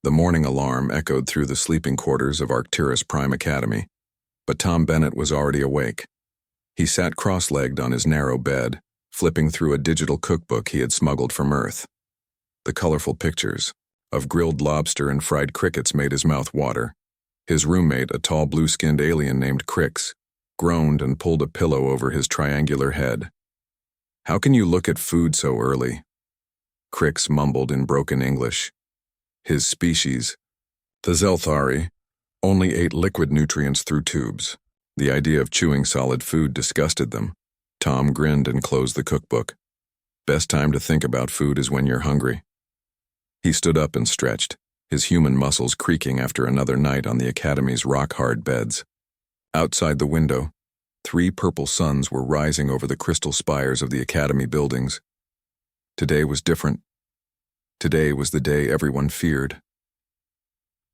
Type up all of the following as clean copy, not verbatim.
The morning alarm echoed through the sleeping quarters of Arcturus Prime Academy, but Tom Bennett was already awake. He sat cross-legged on his narrow bed, flipping through a digital cookbook he had smuggled from Earth. The colorful pictures of grilled lobster and fried crickets made his mouth water. His roommate, a tall blue-skinned alien named Crix, groaned and pulled a pillow over his triangular head. "How can you look at food so early?" Crix mumbled in broken English. His species, the Zelthari, only ate liquid nutrients through tubes. The idea of chewing solid food disgusted them. Tom grinned and closed the cookbook. Best time to think about food is when you're hungry. He stood up and stretched, his human muscles creaking after another night on the Academy's rock-hard beds. Outside the window, 3 purple suns were rising over the crystal spires of the Academy buildings. Today was different. Today was the day everyone feared.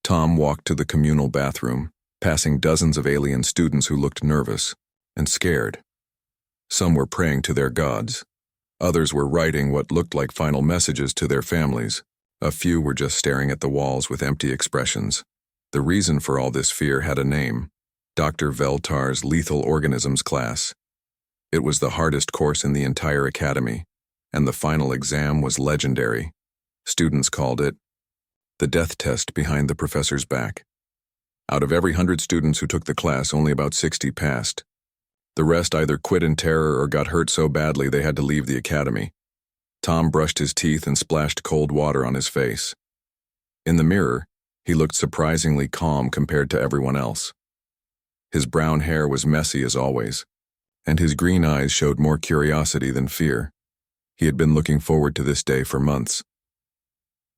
Tom walked to the communal bathroom, passing dozens of alien students who looked nervous and scared. Some were praying to their gods. Others were writing what looked like final messages to their families. A few were just staring at the walls with empty expressions. The reason for all this fear had a name: Dr. Veltar's Lethal Organisms class. It was the hardest course in the entire academy, and the final exam was legendary. Students called it the death test behind the professor's back. Out of every 100 students who took the class, only about 60 passed. The rest either quit in terror or got hurt so badly they had to leave the academy. Tom brushed his teeth and splashed cold water on his face. In the mirror, he looked surprisingly calm compared to everyone else. His brown hair was messy as always, and his green eyes showed more curiosity than fear. He had been looking forward to this day for months.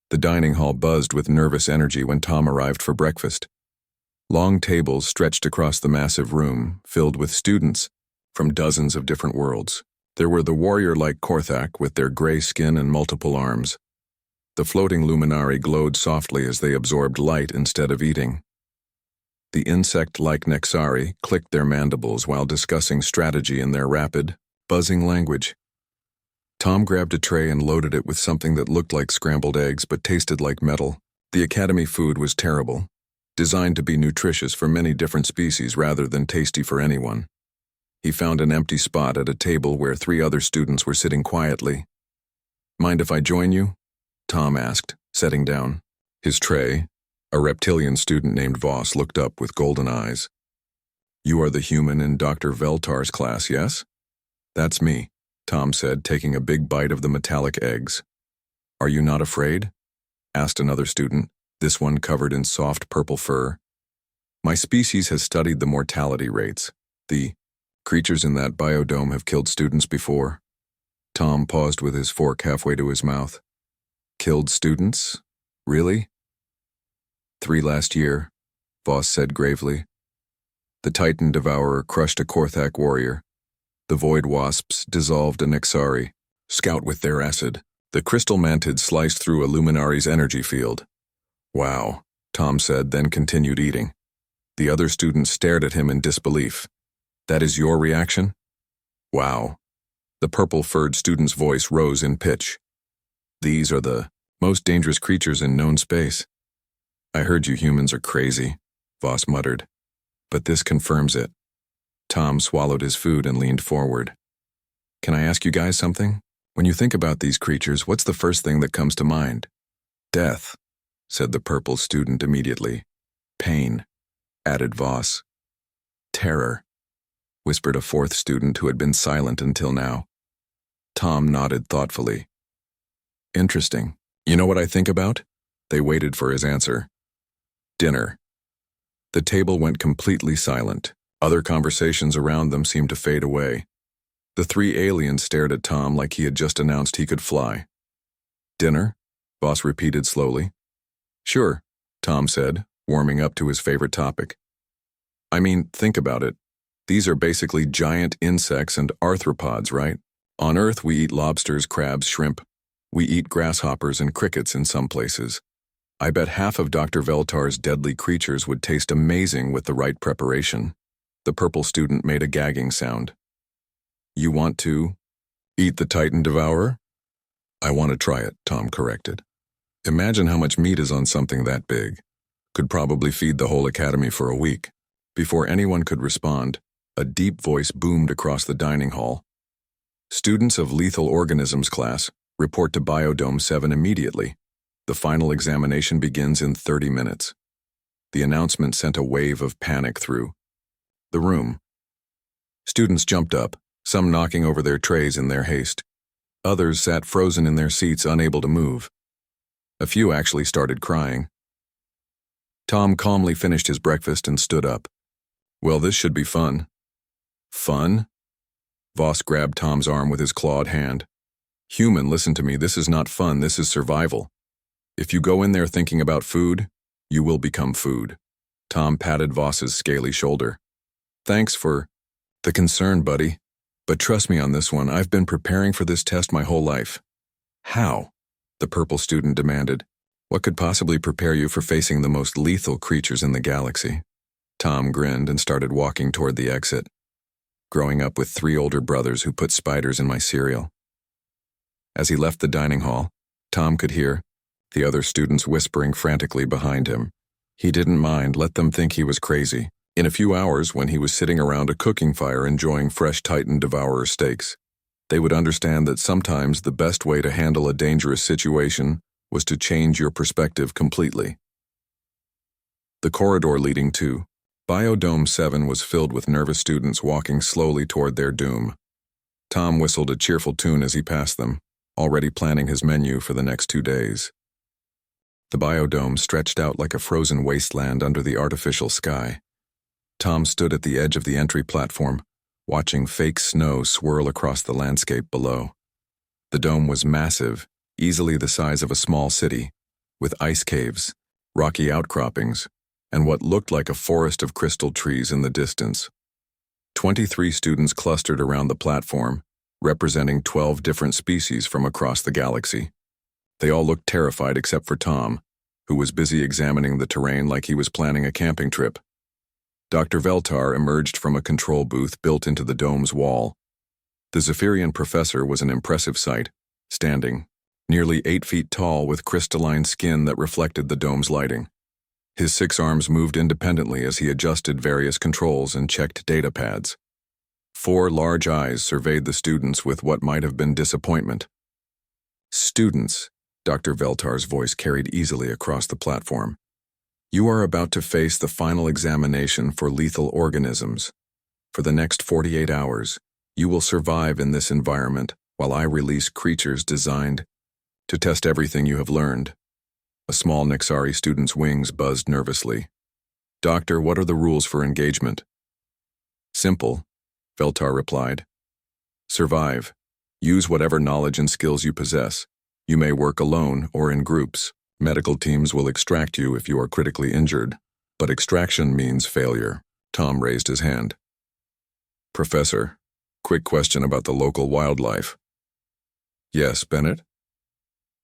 The dining hall buzzed with nervous energy when Tom arrived for breakfast. Long tables stretched across the massive room, filled with students from dozens of different worlds. There were the warrior-like Korthak with their gray skin and multiple arms. The floating luminari glowed softly as they absorbed light instead of eating. The insect-like Nexari clicked their mandibles while discussing strategy in their rapid, buzzing language. Tom grabbed a tray and loaded it with something that looked like scrambled eggs but tasted like metal. The academy food was terrible, designed to be nutritious for many different species rather than tasty for anyone. He found an empty spot at a table where 3 other students were sitting quietly. "Mind if I join you?" Tom asked, setting down his tray. A reptilian student named Voss looked up with golden eyes. "You are the human in Dr. Veltar's class, yes?" "That's me," Tom said, taking a big bite of the metallic eggs. "Are you not afraid?" asked another student, this one covered in soft purple fur. "My species has studied the mortality rates. The creatures in that biodome have killed students before." Tom paused with his fork halfway to his mouth. "Killed students? Really?" "3 last year," Voss said gravely. "The Titan Devourer crushed a Korthak warrior. The Void Wasps dissolved a Nexari, scout with their acid. The crystal mantid sliced through a Luminari's energy field." "Wow," Tom said, then continued eating. The other students stared at him in disbelief. "That is your reaction?" "Wow." The purple-furred student's voice rose in pitch. "These are the most dangerous creatures in known space." "I heard you humans are crazy," Voss muttered. "But this confirms it." Tom swallowed his food and leaned forward. "Can I ask you guys something? When you think about these creatures, what's the first thing that comes to mind?" "Death," said the purple student immediately. "Pain," added Voss. "Terror," whispered a 4th student who had been silent until now. Tom nodded thoughtfully. "Interesting. You know what I think about?" They waited for his answer. "Dinner." The table went completely silent. Other conversations around them seemed to fade away. The 3 aliens stared at Tom like he had just announced he could fly. "Dinner?" Voss repeated slowly. "Sure," Tom said, warming up to his favorite topic. "I mean, think about it. These are basically giant insects and arthropods, right? On Earth we eat lobsters, crabs, shrimp. We eat grasshoppers and crickets in some places. I bet half of Dr. Veltar's deadly creatures would taste amazing with the right preparation." The purple student made a gagging sound. "You want to eat the Titan Devourer?" "I want to try it," Tom corrected. Imagine how much meat is on something that big. Could probably feed the whole academy for a week. Before anyone could respond, a deep voice boomed across the dining hall. Students of Lethal Organisms class, report to Biodome 7 immediately. The final examination begins in 30 minutes. The announcement sent a wave of panic through the room. Students jumped up, some knocking over their trays in their haste. Others sat frozen in their seats, unable to move. A few actually started crying. Tom calmly finished his breakfast and stood up. Well, this should be fun. Fun? Voss grabbed Tom's arm with his clawed hand. Human, listen to me, this is not fun, this is survival. If you go in there thinking about food, you will become food. Tom patted Voss's scaly shoulder. Thanks for the concern, buddy. But trust me on this one, I've been preparing for this test my whole life. How? The purple student demanded. What could possibly prepare you for facing the most lethal creatures in the galaxy? Tom grinned and started walking toward the exit. Growing up with 3 older brothers who put spiders in my cereal. As he left the dining hall, Tom could hear the other students whispering frantically behind him. He didn't mind, let them think he was crazy. In a few hours, when he was sitting around a cooking fire enjoying fresh Titan Devourer steaks, they would understand that sometimes the best way to handle a dangerous situation was to change your perspective completely. The corridor leading to Biodome 7 was filled with nervous students walking slowly toward their doom. Tom whistled a cheerful tune as he passed them, already planning his menu for the next 2 days. The biodome stretched out like a frozen wasteland under the artificial sky. Tom stood at the edge of the entry platform, watching fake snow swirl across the landscape below. The dome was massive, easily the size of a small city, with ice caves, rocky outcroppings, and what looked like a forest of crystal trees in the distance. 23 students clustered around the platform, representing 12 different species from across the galaxy. They all looked terrified except for Tom, who was busy examining the terrain like he was planning a camping trip. Dr. Veltar emerged from a control booth built into the dome's wall. The Zephyrian professor was an impressive sight, standing, nearly 8 feet tall with crystalline skin that reflected the dome's lighting. His 6 arms moved independently as he adjusted various controls and checked data pads. 4 large eyes surveyed the students with what might have been disappointment. Students, Dr. Veltar's voice carried easily across the platform. You are about to face the final examination for lethal organisms. For the next 48 hours, you will survive in this environment while I release creatures designed to test everything you have learned. A small Nixari student's wings buzzed nervously. Doctor, what are the rules for engagement? Simple, Veltar replied. Survive. Use whatever knowledge and skills you possess. You may work alone or in groups. Medical teams will extract you if you are critically injured, but extraction means failure. Tom raised his hand. Professor, quick question about the local wildlife. Yes, Bennett?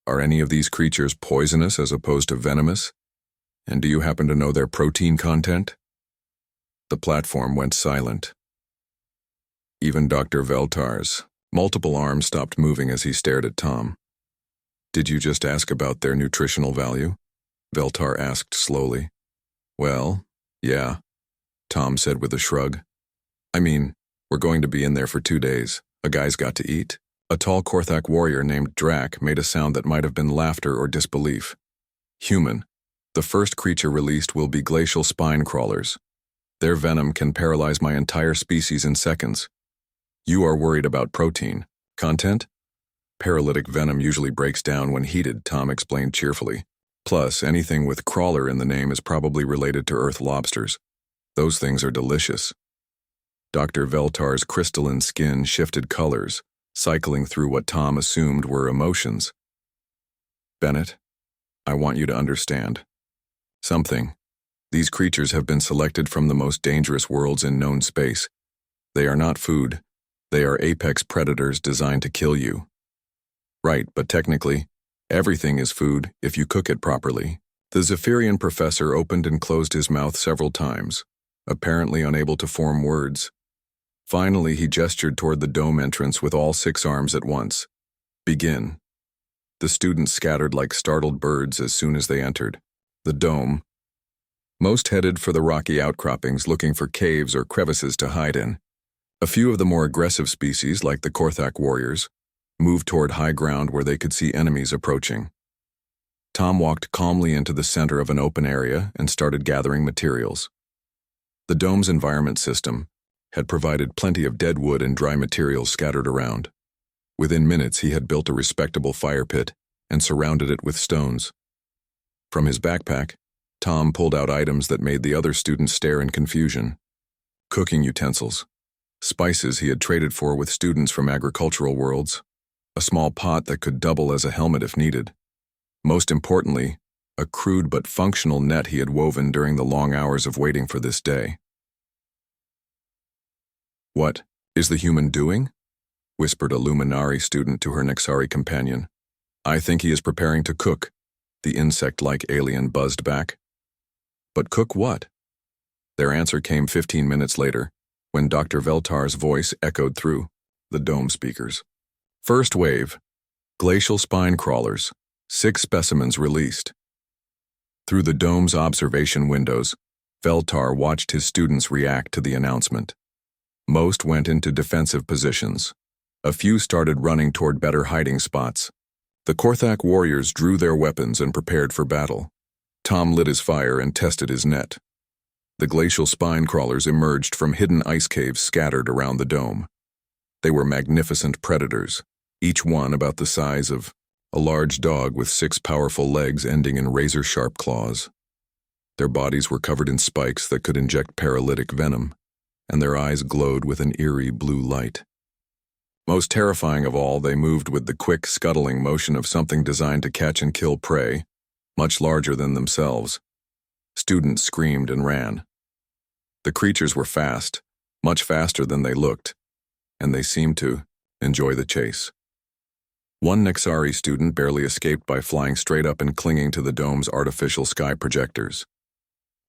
Are any of these creatures poisonous as opposed to venomous? And do you happen to know their protein content? The platform went silent. Even Dr. Veltar's multiple arms stopped moving as he stared at Tom. Did you just ask about their nutritional value? Veltar asked slowly. Well, yeah, Tom said with a shrug. I mean, we're going to be in there for 2 days. A guy's got to eat. A tall Korthak warrior named Drak made a sound that might have been laughter or disbelief. Human. The first creature released will be glacial spine crawlers. Their venom can paralyze my entire species in seconds. You are worried about protein. Content? Paralytic venom usually breaks down when heated, Tom explained cheerfully. Plus, anything with crawler in the name is probably related to earth lobsters. Those things are delicious. Dr. Veltar's crystalline skin shifted colors, cycling through what Tom assumed were emotions. Bennett, I want you to understand something. These creatures have been selected from the most dangerous worlds in known space. They are not food. They are apex predators designed to kill you. Right, but technically, everything is food if you cook it properly. The Zephyrian professor opened and closed his mouth several times, apparently unable to form words. Finally, he gestured toward the dome entrance with all 6 arms at once. Begin. The students scattered like startled birds as soon as they entered. The dome. Most headed for the rocky outcroppings, looking for caves or crevices to hide in. A few of the more aggressive species, like the Korthak warriors, moved toward high ground where they could see enemies approaching. Tom walked calmly into the center of an open area and started gathering materials. The dome's environment system had provided plenty of dead wood and dry materials scattered around. Within minutes, he had built a respectable fire pit and surrounded it with stones. From his backpack, Tom pulled out items that made the other students stare in confusion. Cooking utensils, spices he had traded for with students from agricultural worlds, a small pot that could double as a helmet if needed. Most importantly, a crude but functional net he had woven during the long hours of waiting for this day. "What is the human doing?" whispered a Luminari student to her Nexari companion. "I think he is preparing to cook," the insect-like alien buzzed back. "But cook what?" Their answer came 15 minutes later, when Dr. Veltar's voice echoed through the dome speakers. "First wave, glacial spine crawlers, 6 specimens released." Through the dome's observation windows, Veltar watched his students react to the announcement. Most went into defensive positions. A few started running toward better hiding spots. The Korthak warriors drew their weapons and prepared for battle. Tom lit his fire and tested his net. The glacial spine crawlers emerged from hidden ice caves scattered around the dome. They were magnificent predators, each one about the size of a large dog with 6 powerful legs ending in razor-sharp claws. Their bodies were covered in spikes that could inject paralytic venom, and their eyes glowed with an eerie blue light. Most terrifying of all, they moved with the quick, scuttling motion of something designed to catch and kill prey, much larger than themselves. Students screamed and ran. The creatures were fast, much faster than they looked, and they seemed to enjoy the chase. One Nexari student barely escaped by flying straight up and clinging to the dome's artificial sky projectors.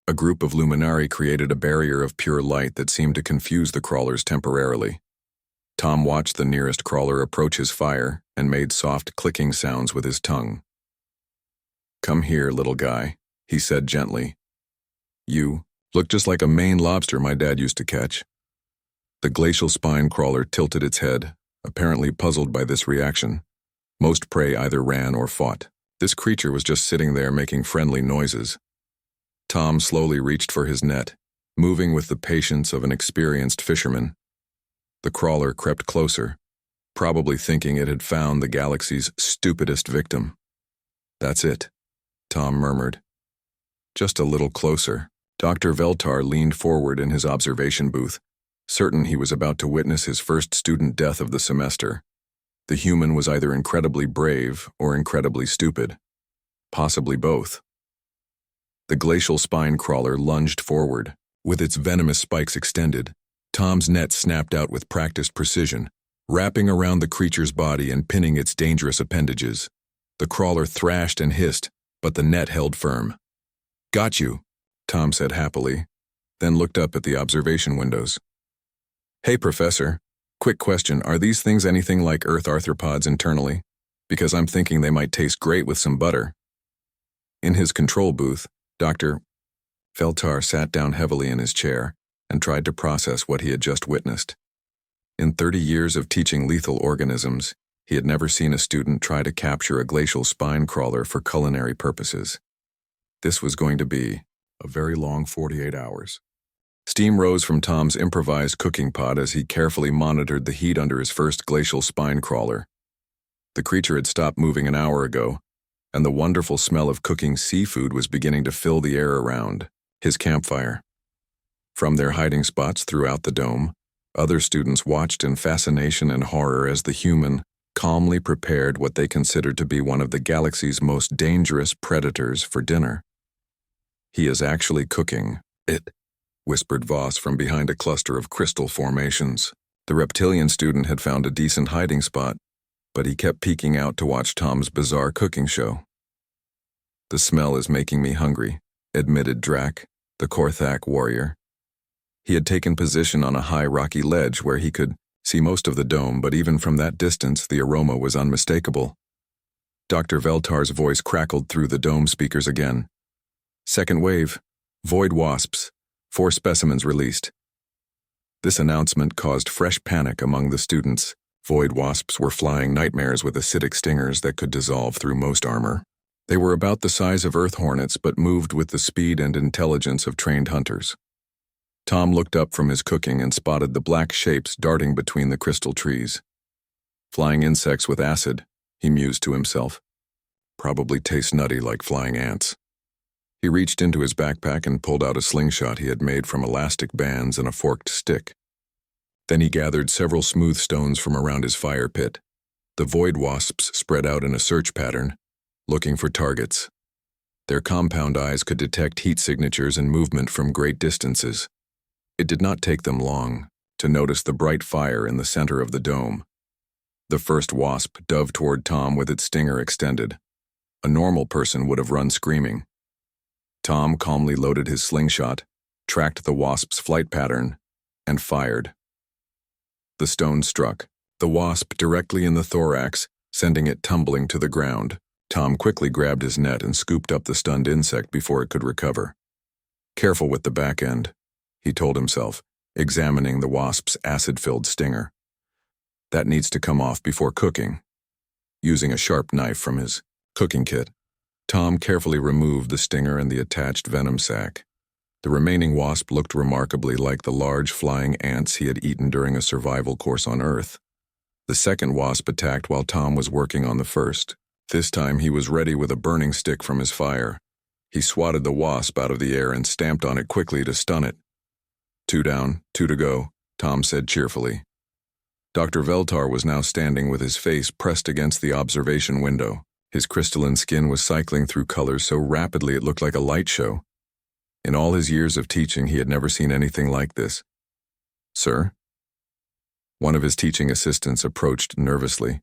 A group of Luminari created a barrier of pure light that seemed to confuse the crawlers temporarily. Tom watched the nearest crawler approach his fire and made soft clicking sounds with his tongue. "Come here, little guy," he said gently. "You look just like a Maine lobster my dad used to catch." The glacial spine crawler tilted its head, apparently puzzled by this reaction. Most prey either ran or fought. This creature was just sitting there making friendly noises. Tom slowly reached for his net, moving with the patience of an experienced fisherman. The crawler crept closer, probably thinking it had found the galaxy's stupidest victim. "That's it," Tom murmured. "Just a little closer." Dr. Veltar leaned forward in his observation booth, certain he was about to witness his first student death of the semester. The human was either incredibly brave or incredibly stupid. Possibly both. The glacial spine crawler lunged forward. With its venomous spikes extended, Tom's net snapped out with practiced precision, wrapping around the creature's body and pinning its dangerous appendages. The crawler thrashed and hissed, but the net held firm. "Got you," Tom said happily, then looked up at the observation windows. "Hey, Professor. Quick question, are these things anything like Earth arthropods internally? Because I'm thinking they might taste great with some butter." In his control booth, Dr. Veltar sat down heavily in his chair and tried to process what he had just witnessed. In 30 years of teaching lethal organisms, he had never seen a student try to capture a glacial spine crawler for culinary purposes. This was going to be a very long 48 hours. Steam rose from Tom's improvised cooking pot as he carefully monitored the heat under his first glacial spine crawler. The creature had stopped moving an hour ago, and the wonderful smell of cooking seafood was beginning to fill the air around his campfire. From their hiding spots throughout the dome, other students watched in fascination and horror as the human calmly prepared what they considered to be one of the galaxy's most dangerous predators for dinner. "He is actually cooking it," whispered Voss from behind a cluster of crystal formations. The reptilian student had found a decent hiding spot, but he kept peeking out to watch Tom's bizarre cooking show. "The smell is making me hungry," admitted Drac, the Korthak warrior. He had taken position on a high rocky ledge where he could see most of the dome, but even from that distance the aroma was unmistakable. Dr. Veltar's voice crackled through the dome speakers again. Second wave. Void wasps. 4 specimens released. This announcement caused fresh panic among the students. Void wasps were flying nightmares with acidic stingers that could dissolve through most armor. They were about the size of earth hornets but moved with the speed and intelligence of trained hunters. Tom looked up from his cooking and spotted the black shapes darting between the crystal trees. Flying insects with acid, he mused to himself. Probably taste nutty like flying ants. He reached into his backpack and pulled out a slingshot he had made from elastic bands and a forked stick. Then he gathered several smooth stones from around his fire pit. The void wasps spread out in a search pattern, looking for targets. Their compound eyes could detect heat signatures and movement from great distances. It did not take them long to notice the bright fire in the center of the dome. The first wasp dove toward Tom with its stinger extended. A normal person would have run screaming. Tom calmly loaded his slingshot, tracked the wasp's flight pattern, and fired. The stone struck the wasp directly in the thorax, sending it tumbling to the ground. Tom quickly grabbed his net and scooped up the stunned insect before it could recover. Careful with the back end, he told himself, examining the wasp's acid-filled stinger. That needs to come off before cooking. Using a sharp knife from his cooking kit, Tom carefully removed the stinger and the attached venom sac. The remaining wasp looked remarkably like the large flying ants he had eaten during a survival course on Earth. The second wasp attacked while Tom was working on the first. This time he was ready with a burning stick from his fire. He swatted the wasp out of the air and stamped on it quickly to stun it. 2 down, 2 to go, Tom said cheerfully. Dr. Veltar was now standing with his face pressed against the observation window. His crystalline skin was cycling through colors so rapidly it looked like a light show. In all his years of teaching, he had never seen anything like this. Sir? One of his teaching assistants approached nervously.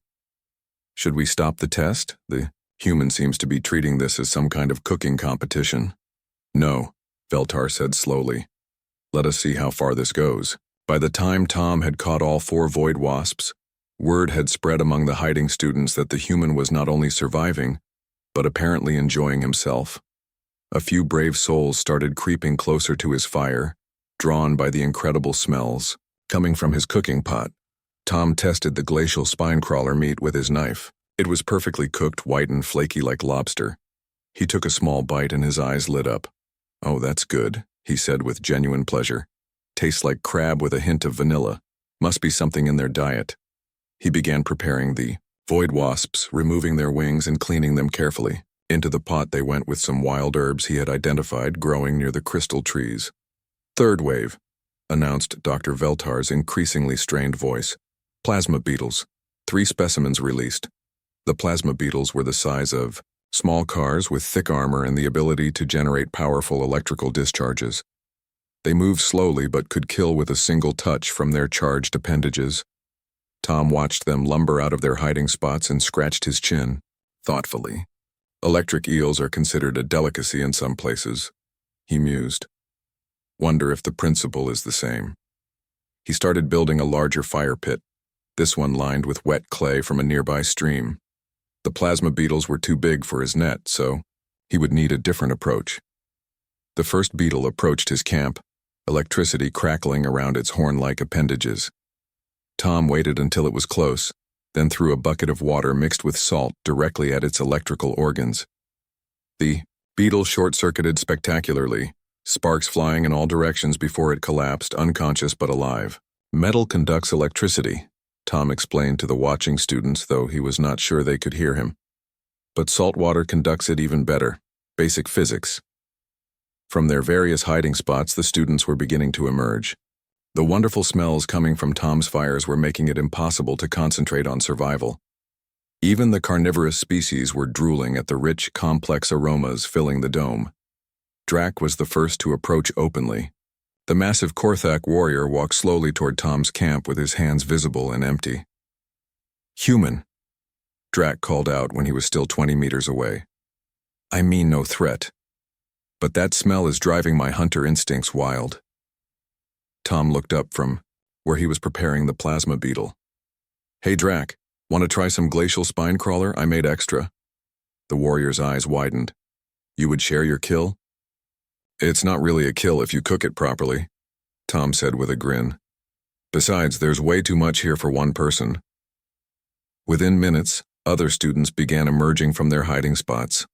Should we stop the test? The human seems to be treating this as some kind of cooking competition. No, Veltar said slowly. Let us see how far this goes. By the time Tom had caught all 4 void wasps, word had spread among the hiding students that the human was not only surviving, but apparently enjoying himself. A few brave souls started creeping closer to his fire, drawn by the incredible smells coming from his cooking pot. Tom tested the glacial spine-crawler meat with his knife. It was perfectly cooked, white and flaky like lobster. He took a small bite and his eyes lit up. Oh, that's good, he said with genuine pleasure. Tastes like crab with a hint of vanilla. Must be something in their diet. He began preparing the void wasps, removing their wings and cleaning them carefully. Into the pot they went with some wild herbs he had identified growing near the crystal trees. Third wave, announced Dr. Veltar's increasingly strained voice. Plasma beetles. 3 specimens released. The plasma beetles were the size of small cars with thick armor and the ability to generate powerful electrical discharges. They moved slowly but could kill with a single touch from their charged appendages. Tom watched them lumber out of their hiding spots and scratched his chin, thoughtfully. Electric eels are considered a delicacy in some places, he mused. Wonder if the principle is the same. He started building a larger fire pit, this one lined with wet clay from a nearby stream. The plasma beetles were too big for his net, so he would need a different approach. The first beetle approached his camp, electricity crackling around its horn-like appendages. Tom waited until it was close, then threw a bucket of water mixed with salt directly at its electrical organs. The beetle short-circuited spectacularly, sparks flying in all directions before it collapsed, unconscious but alive. Metal conducts electricity, Tom explained to the watching students, though he was not sure they could hear him. But salt water conducts it even better. Basic physics. From their various hiding spots, the students were beginning to emerge. The wonderful smells coming from Tom's fires were making it impossible to concentrate on survival. Even the carnivorous species were drooling at the rich, complex aromas filling the dome. Drac was the first to approach openly. The massive Korthak warrior walked slowly toward Tom's camp with his hands visible and empty. Human, Drac called out when he was still 20 meters away. I mean no threat. But that smell is driving my hunter instincts wild. Tom looked up from where he was preparing the plasma beetle. Hey Drac, want to try some glacial spine crawler? I made extra. The warrior's eyes widened. You would share your kill? It's not really a kill if you cook it properly, Tom said with a grin. Besides, there's way too much here for one person. Within minutes, other students began emerging from their hiding spots.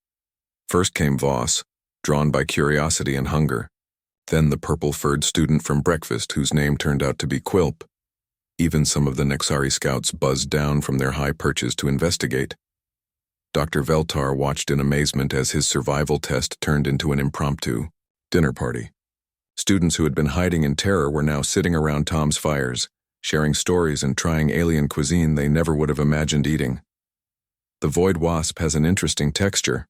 First came Voss, drawn by curiosity and hunger. Then the purple-furred student from breakfast whose name turned out to be Quilp. Even some of the Nexari scouts buzzed down from their high perches to investigate. Dr. Veltar watched in amazement as his survival test turned into an impromptu dinner party. Students who had been hiding in terror were now sitting around Tom's fires, sharing stories and trying alien cuisine they never would have imagined eating. The void wasp has an interesting texture,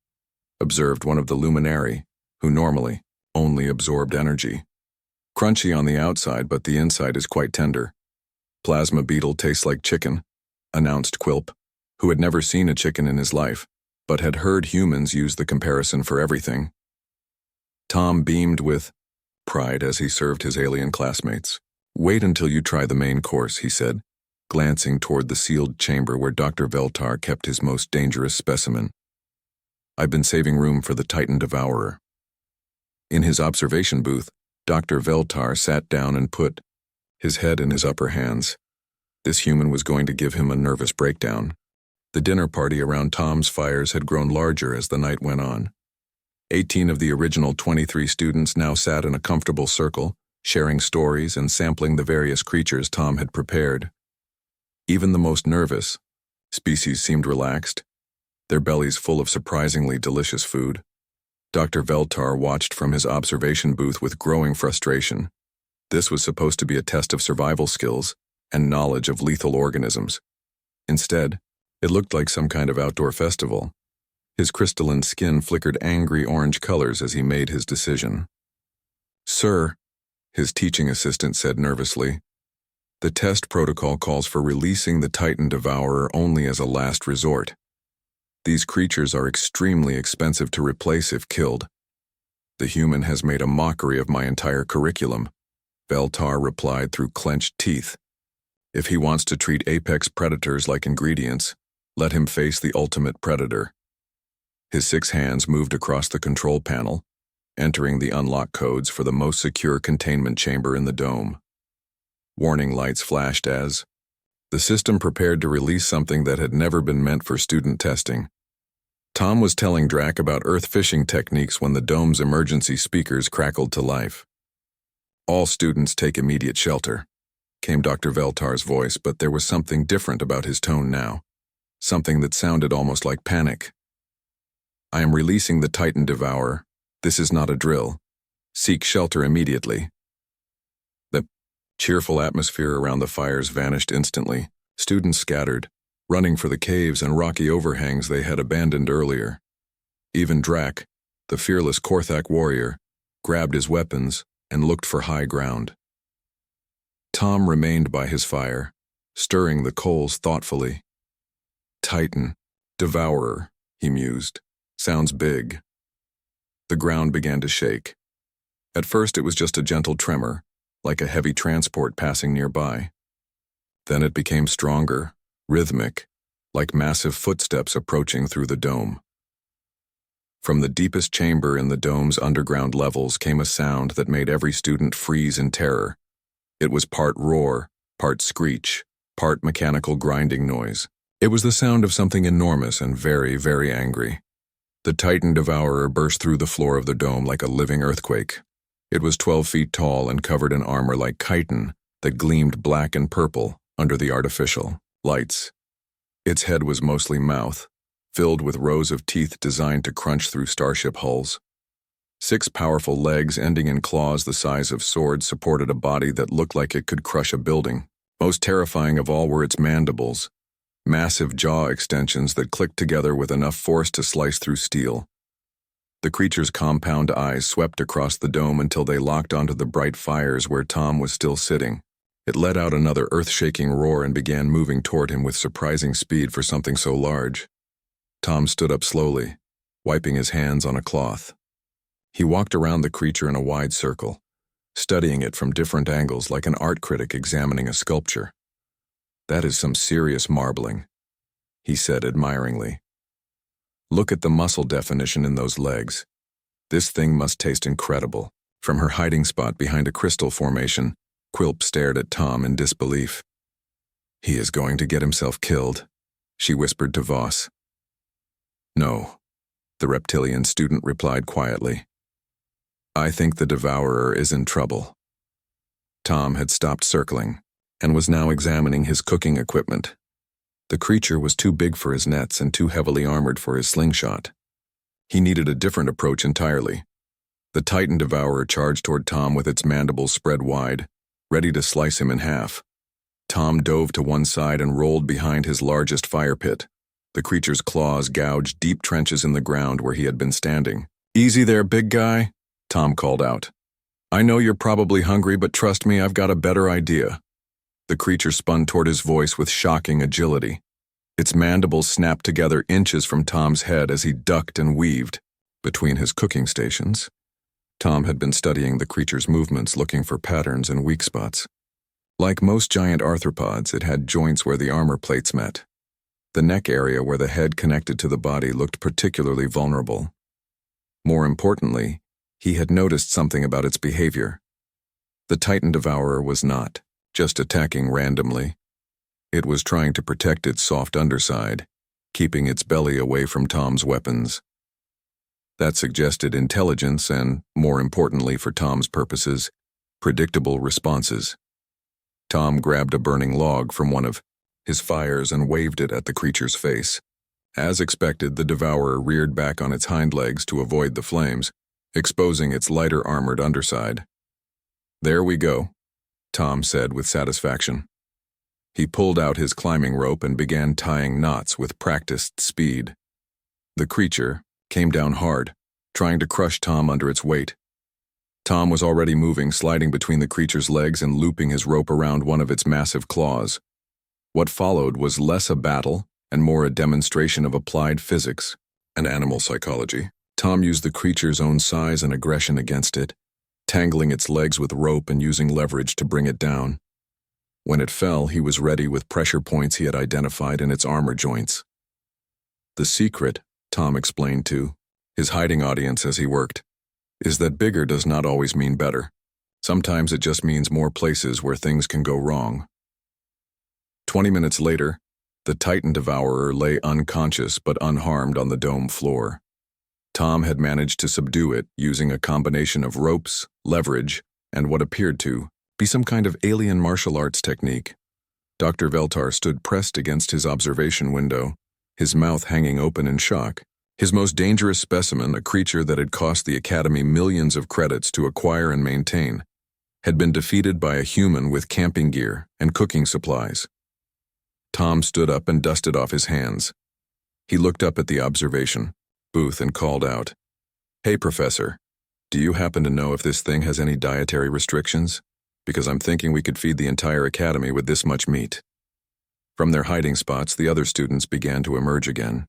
observed one of the luminari, who normally only absorbed energy. Crunchy on the outside, but the inside is quite tender. Plasma beetle tastes like chicken, announced Quilp, who had never seen a chicken in his life, but had heard humans use the comparison for everything. Tom beamed with pride as he served his alien classmates. Wait until you try the main course, he said, glancing toward the sealed chamber where Dr. Veltar kept his most dangerous specimen. I've been saving room for the Titan Devourer. In his observation booth, Dr. Veltar sat down and put his head in his upper hands. This human was going to give him a nervous breakdown. The dinner party around Tom's fires had grown larger as the night went on. 18 of the original 23 students now sat in a comfortable circle, sharing stories and sampling the various creatures Tom had prepared. Even the most nervous species seemed relaxed, their bellies full of surprisingly delicious food. Dr. Veltar watched from his observation booth with growing frustration. This was supposed to be a test of survival skills and knowledge of lethal organisms. Instead, it looked like some kind of outdoor festival. His crystalline skin flickered angry orange colors as he made his decision. Sir, his teaching assistant said nervously, the test protocol calls for releasing the Titan Devourer only as a last resort. These creatures are extremely expensive to replace if killed. The human has made a mockery of my entire curriculum, Veltar replied through clenched teeth. If he wants to treat apex predators like ingredients, let him face the ultimate predator. His 6 hands moved across the control panel, entering the unlock codes for the most secure containment chamber in the dome. Warning lights flashed as the system prepared to release something that had never been meant for student testing. Tom was telling Drac about Earth fishing techniques when the dome's emergency speakers crackled to life. All students take immediate shelter, came Dr. Veltar's voice, but there was something different about his tone now, something that sounded almost like panic. I am releasing the Titan Devourer. This is not a drill. Seek shelter immediately. The cheerful atmosphere around the fires vanished instantly. Students scattered, running for the caves and rocky overhangs they had abandoned earlier. Even Drac, the fearless Korthak warrior, grabbed his weapons and looked for high ground. Tom remained by his fire, stirring the coals thoughtfully. Titan, Devourer, he mused. Sounds big. The ground began to shake. At first it was just a gentle tremor, like a heavy transport passing nearby. Then it became stronger, rhythmic, like massive footsteps approaching through the dome. From the deepest chamber in the dome's underground levels came a sound that made every student freeze in terror. It was part roar, part screech, part mechanical grinding noise. It was the sound of something enormous and very, very angry. The Titan Devourer burst through the floor of the dome like a living earthquake. It was 12 feet tall and covered in armor like chitin that gleamed black and purple under the artificial lights. Its head was mostly mouth, filled with rows of teeth designed to crunch through starship hulls. 6 powerful legs ending in claws the size of swords supported a body that looked like it could crush a building. Most terrifying of all were its mandibles, massive jaw extensions that clicked together with enough force to slice through steel. The creature's compound eyes swept across the dome until they locked onto the bright fires where Tom was still sitting. It let out another earth-shaking roar and began moving toward him with surprising speed for something so large. Tom stood up slowly, wiping his hands on a cloth. He walked around the creature in a wide circle, studying it from different angles like an art critic examining a sculpture. That is some serious marbling, he said admiringly. Look at the muscle definition in those legs. This thing must taste incredible. From her hiding spot behind a crystal formation, Quilp stared at Tom in disbelief. He is going to get himself killed, she whispered to Voss. No, the reptilian student replied quietly. I think the devourer is in trouble. Tom had stopped circling and was now examining his cooking equipment. The creature was too big for his nets and too heavily armored for his slingshot. He needed a different approach entirely. The Titan devourer charged toward Tom with its mandibles spread wide, ready to slice him in half. Tom dove to one side and rolled behind his largest fire pit. The creature's claws gouged deep trenches in the ground where he had been standing. Easy there, big guy, Tom called out. I know you're probably hungry, but trust me, I've got a better idea. The creature spun toward his voice with shocking agility. Its mandibles snapped together inches from Tom's head as he ducked and weaved. Between his cooking stations, Tom had been studying the creature's movements, looking for patterns and weak spots. Like most giant arthropods, it had joints where the armor plates met. The neck area where the head connected to the body looked particularly vulnerable. More importantly, he had noticed something about its behavior. The Titan devourer was not just attacking randomly. It was trying to protect its soft underside, keeping its belly away from Tom's weapons. That suggested intelligence and, more importantly for Tom's purposes, predictable responses. Tom grabbed a burning log from one of his fires and waved it at the creature's face. As expected, the devourer reared back on its hind legs to avoid the flames, exposing its lighter armored underside. There we go, Tom said with satisfaction. He pulled out his climbing rope and began tying knots with practiced speed. The creature came down hard, trying to crush Tom under its weight. Tom was already moving, sliding between the creature's legs and looping his rope around one of its massive claws. What followed was less a battle and more a demonstration of applied physics and animal psychology. Tom used the creature's own size and aggression against it, tangling its legs with rope and using leverage to bring it down. When it fell, he was ready with pressure points he had identified in its armor joints. The secret, Tom explained to his hiding audience as he worked, is that bigger does not always mean better. Sometimes it just means more places where things can go wrong. 20 minutes later, the Titan devourer lay unconscious but unharmed on the dome floor. Tom had managed to subdue it using a combination of ropes, leverage, and what appeared to be some kind of alien martial arts technique. Dr. Veltar stood pressed against his observation window, his mouth hanging open in shock. His most dangerous specimen, a creature that had cost the Academy millions of credits to acquire and maintain, had been defeated by a human with camping gear and cooking supplies. Tom stood up and dusted off his hands. He looked up at the observation booth and called out, "Hey, Professor, do you happen to know if this thing has any dietary restrictions? Because I'm thinking we could feed the entire Academy with this much meat." From their hiding spots, the other students began to emerge again.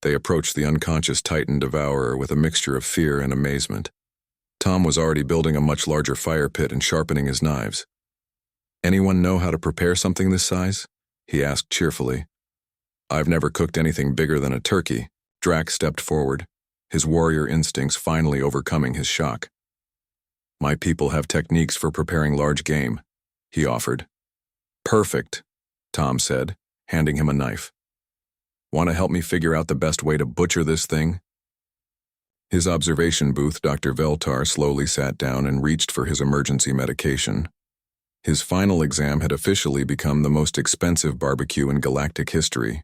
They approached the unconscious Titan devourer with a mixture of fear and amazement. Tom was already building a much larger fire pit and sharpening his knives. "Anyone know how to prepare something this size?" he asked cheerfully. "I've never cooked anything bigger than a turkey." Drax stepped forward, his warrior instincts finally overcoming his shock. "My people have techniques for preparing large game," he offered. "Perfect," Tom said, handing him a knife. "Want to help me figure out the best way to butcher this thing?" His observation booth, Dr. Veltar slowly sat down and reached for his emergency medication. His final exam had officially become the most expensive barbecue in galactic history.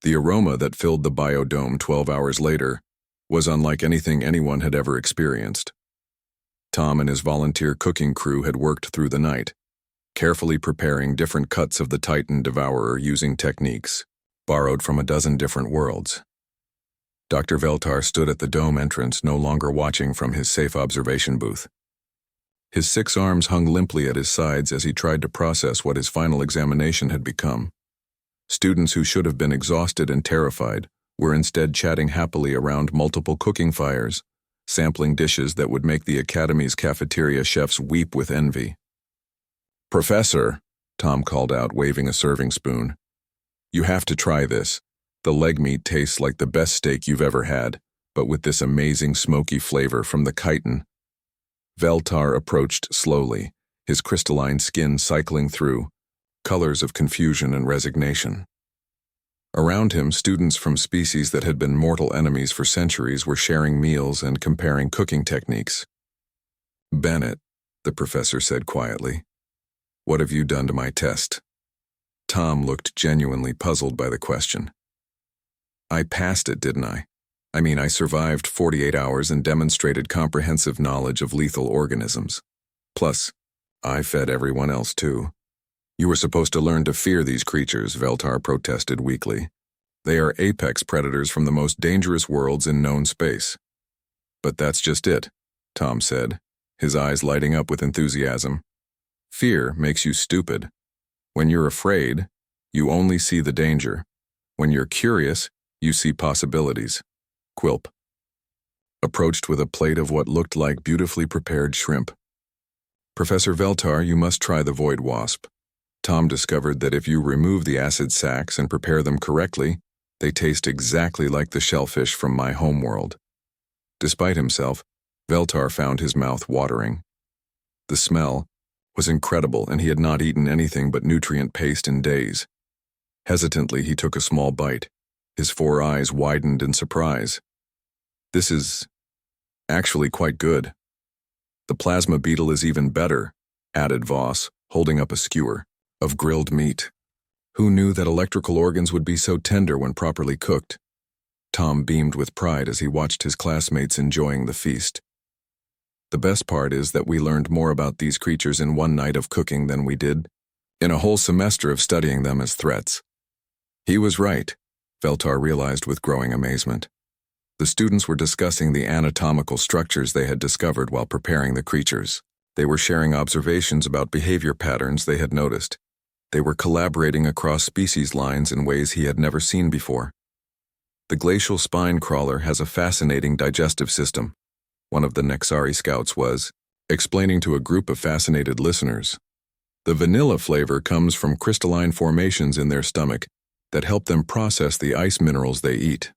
The aroma that filled the biodome 12 hours later was unlike anything anyone had ever experienced. Tom and his volunteer cooking crew had worked through the night, carefully preparing different cuts of the Titan devourer using techniques borrowed from a dozen different worlds. Dr. Veltar stood at the dome entrance, no longer watching from his safe observation booth. His 6 arms hung limply at his sides as he tried to process what his final examination had become. Students who should have been exhausted and terrified were instead chatting happily around multiple cooking fires, sampling dishes that would make the Academy's cafeteria chefs weep with envy. "Professor," Tom called out, waving a serving spoon, "you have to try this. The leg meat tastes like the best steak you've ever had, but with this amazing smoky flavor from the chitin. Veltar approached slowly, his crystalline skin cycling through colors of confusion and resignation. Around him, students from species that had been mortal enemies for centuries were sharing meals and comparing cooking techniques. "Bennett," the professor said quietly, "what have you done to my test?" Tom looked genuinely puzzled by the question. "I passed it, didn't I? I survived 48 hours and demonstrated comprehensive knowledge of lethal organisms. Plus, I fed everyone else too." "You were supposed to learn to fear these creatures," Veltar protested weakly. "They are apex predators from the most dangerous worlds in known space." "But that's just it," Tom said, his eyes lighting up with enthusiasm. "Fear makes you stupid. When you're afraid, you only see the danger. When you're curious, you see possibilities." Quilp approached with a plate of what looked like beautifully prepared shrimp. "Professor Veltar, you must try the void wasp." Tom discovered that if you remove the acid sacs and prepare them correctly, they taste exactly like the shellfish from my homeworld. Despite himself, Veltar found his mouth watering. The smell was incredible, and he had not eaten anything but nutrient paste in days. Hesitantly, he took a small bite. His 4 eyes widened in surprise. "This is actually quite good." "The plasma beetle is even better," added Voss, holding up a skewer of grilled meat. "Who knew that electrical organs would be so tender when properly cooked?" Tom beamed with pride as he watched his classmates enjoying the feast. "The best part is that we learned more about these creatures in one night of cooking than we did in a whole semester of studying them as threats." He was right, Veltar realized with growing amazement. The students were discussing the anatomical structures they had discovered while preparing the creatures. They were sharing observations about behavior patterns they had noticed. They were collaborating across species lines in ways he had never seen before. "The glacial spine crawler has a fascinating digestive system," one of the Nexari scouts was, explaining to a group of fascinated listeners. "The vanilla flavor comes from crystalline formations in their stomach that help them process the ice minerals they eat.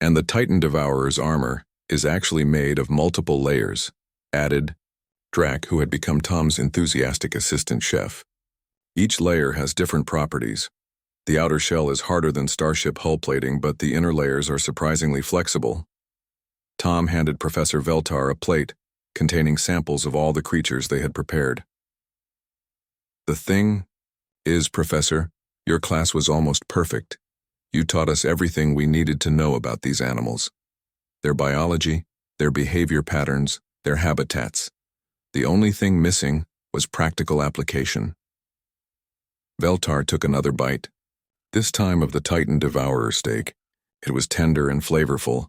And the Titan Devourer's armor is actually made of multiple layers," added Drac, who had become Tom's enthusiastic assistant chef. "Each layer has different properties. The outer shell is harder than starship hull plating, but the inner layers are surprisingly flexible." Tom handed Professor Veltar a plate containing samples of all the creatures they had prepared. "The thing is, Professor, your class was almost perfect. You taught us everything we needed to know about these animals. Their biology, their behavior patterns, their habitats. The only thing missing was practical application." Veltar took another bite, this time of the Titan Devourer steak. It was tender and flavorful,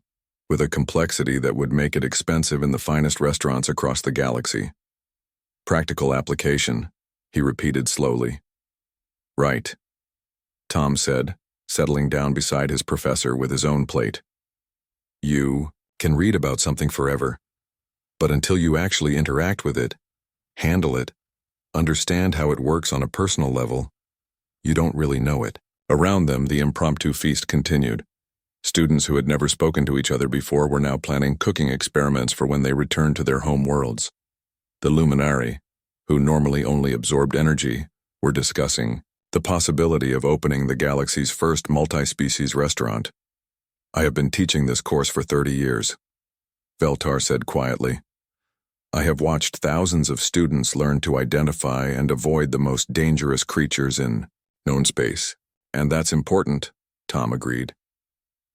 with a complexity that would make it expensive in the finest restaurants across the galaxy. "Practical application," he repeated slowly. "Right," Tom said, settling down beside his professor with his own plate. "You can read about something forever, but until you actually interact with it, handle it, understand how it works on a personal level, you don't really know it." Around them, the impromptu feast continued. Students who had never spoken to each other before were now planning cooking experiments for when they returned to their home worlds. The Luminari, who normally only absorbed energy, were discussing the possibility of opening the galaxy's first multi-species restaurant. "I have been teaching this course for 30 years, Veltar said quietly. "I have watched thousands of students learn to identify and avoid the most dangerous creatures in known space. And that's important," Tom agreed.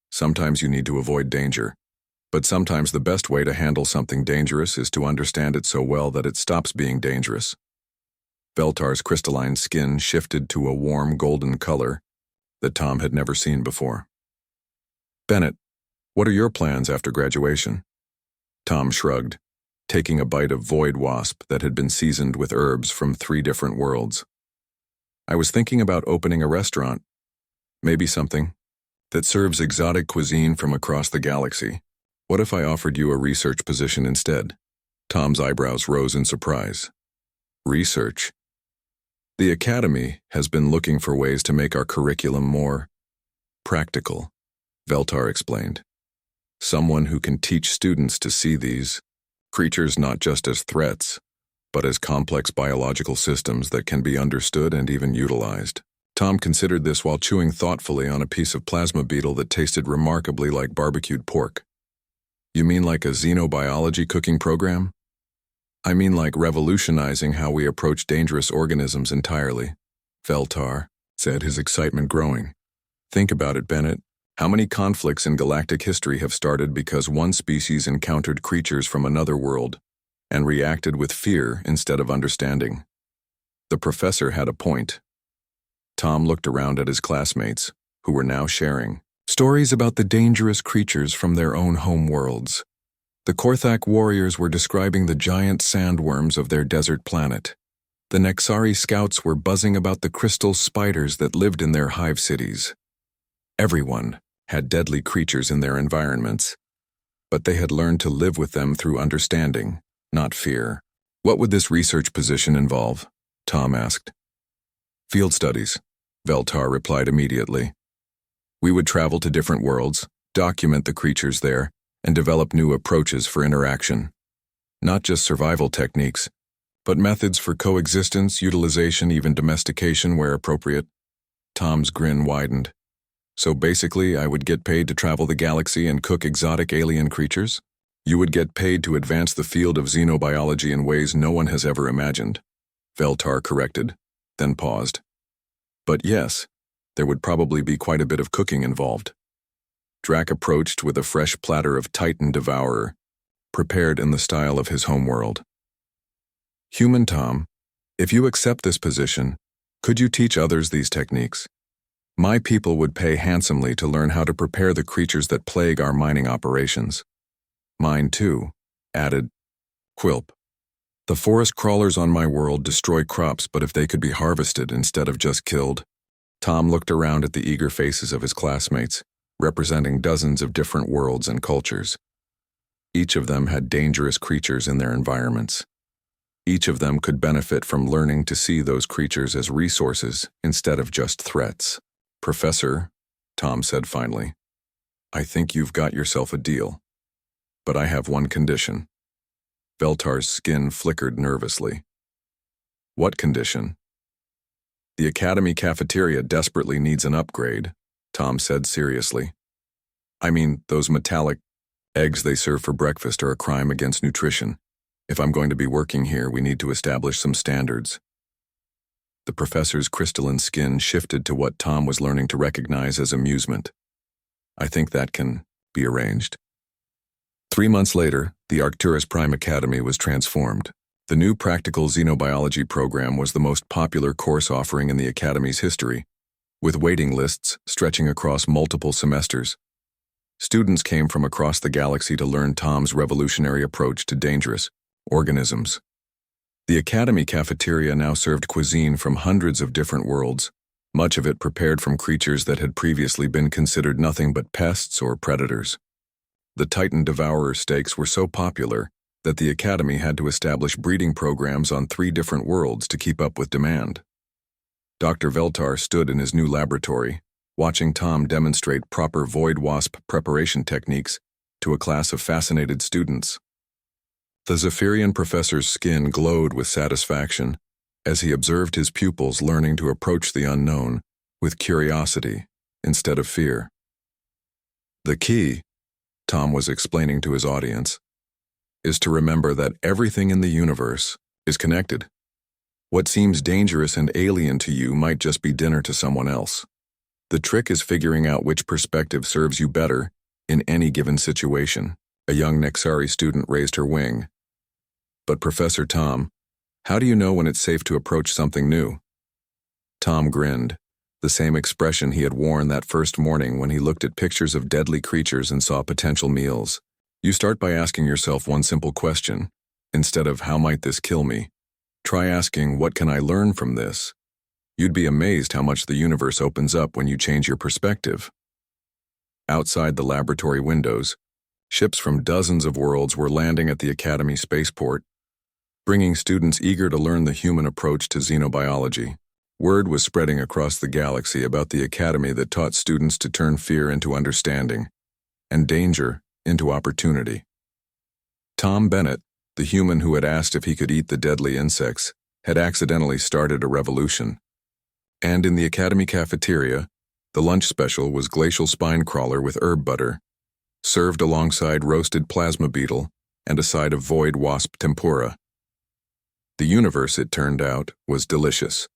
"Sometimes you need to avoid danger, but sometimes the best way to handle something dangerous is to understand it so well that it stops being dangerous." Veltar's crystalline skin shifted to a warm golden color that Tom had never seen before. "Bennett, what are your plans after graduation?" Tom shrugged, taking a bite of void wasp that had been seasoned with herbs from 3 different worlds. "I was thinking about opening a restaurant, maybe something that serves exotic cuisine from across the galaxy. What if I offered you a research position instead?" Tom's eyebrows rose in surprise. "Research?" "The Academy has been looking for ways to make our curriculum more Practical, Veltar explained. Someone who can teach students to see these creatures not just as threats, but as complex biological systems that can be understood and even utilized. Tom considered this while chewing thoughtfully on a piece of plasma beetle that tasted remarkably like barbecued pork. You mean like a xenobiology cooking program? I mean like revolutionizing how we approach dangerous organisms entirely, Veltar said, his excitement growing. Think about it, Bennett. How many conflicts in galactic history have started because one species encountered creatures from another world and reacted with fear instead of understanding? The professor had a point. Tom looked around at his classmates, who were now sharing stories about the dangerous creatures from their own home worlds. The Korthak warriors were describing the giant sandworms of their desert planet. The Nexari scouts were buzzing about the crystal spiders that lived in their hive cities. Everyone had deadly creatures in their environments, but they had learned to live with them through understanding, not fear. What would this research position involve? Tom asked. Field studies, Veltar replied immediately. We would travel to different worlds, document the creatures there, and develop new approaches for interaction. Not just survival techniques, but methods for coexistence, utilization, even domestication where appropriate. Tom's grin widened. So basically, I would get paid to travel the galaxy and cook exotic alien creatures? You would get paid to advance the field of xenobiology in ways no one has ever imagined, Veltar corrected, then paused. But yes, there would probably be quite a bit of cooking involved. Drac approached with a fresh platter of Titan Devourer, prepared in the style of his homeworld. Human Tom, if you accept this position, could you teach others these techniques? My people would pay handsomely to learn how to prepare the creatures that plague our mining operations. Mine too, added Quilp. The forest crawlers on my world destroy crops, but if they could be harvested instead of just killed. Tom looked around at the eager faces of his classmates, representing dozens of different worlds and cultures. Each of them had dangerous creatures in their environments. Each of them could benefit from learning to see those creatures as resources instead of just threats. Professor, Tom said finally, I think you've got yourself a deal. But I have one condition. Veltar's skin flickered nervously. What condition? The Academy cafeteria desperately needs an upgrade, Tom said seriously. I mean, those metallic eggs they serve for breakfast are a crime against nutrition. If I'm going to be working here, we need to establish some standards. The professor's crystalline skin shifted to what Tom was learning to recognize as amusement. I think that can be arranged. 3 months later, the Arcturus Prime Academy was transformed. The new practical xenobiology program was the most popular course offering in the Academy's history, with waiting lists stretching across multiple semesters. Students came from across the galaxy to learn Tom's revolutionary approach to dangerous organisms. The Academy cafeteria now served cuisine from hundreds of different worlds, much of it prepared from creatures that had previously been considered nothing but pests or predators. The Titan Devourer steaks were so popular that the Academy had to establish breeding programs on 3 different worlds to keep up with demand. Dr. Veltar stood in his new laboratory, watching Tom demonstrate proper void wasp preparation techniques to a class of fascinated students. The Zephyrian professor's skin glowed with satisfaction as he observed his pupils learning to approach the unknown with curiosity instead of fear. The key, Tom was explaining to his audience, is to remember that everything in the universe is connected. What seems dangerous and alien to you might just be dinner to someone else. The trick is figuring out which perspective serves you better in any given situation. A young Nexari student raised her wing. But Professor Tom, how do you know when it's safe to approach something new? Tom grinned, the same expression he had worn that first morning when he looked at pictures of deadly creatures and saw potential meals. You start by asking yourself one simple question. Instead of, how might this kill me? Try asking, what can I learn from this? You'd be amazed how much the universe opens up when you change your perspective. Outside the laboratory windows, ships from dozens of worlds were landing at the Academy spaceport, bringing students eager to learn the human approach to xenobiology. Word was spreading across the galaxy about the academy that taught students to turn fear into understanding and danger into opportunity. Tom Bennett, the human who had asked if he could eat the deadly insects, had accidentally started a revolution. And in the academy cafeteria, the lunch special was glacial spine crawler with herb butter, served alongside roasted plasma beetle and a side of void wasp tempura. The universe, it turned out, was delicious.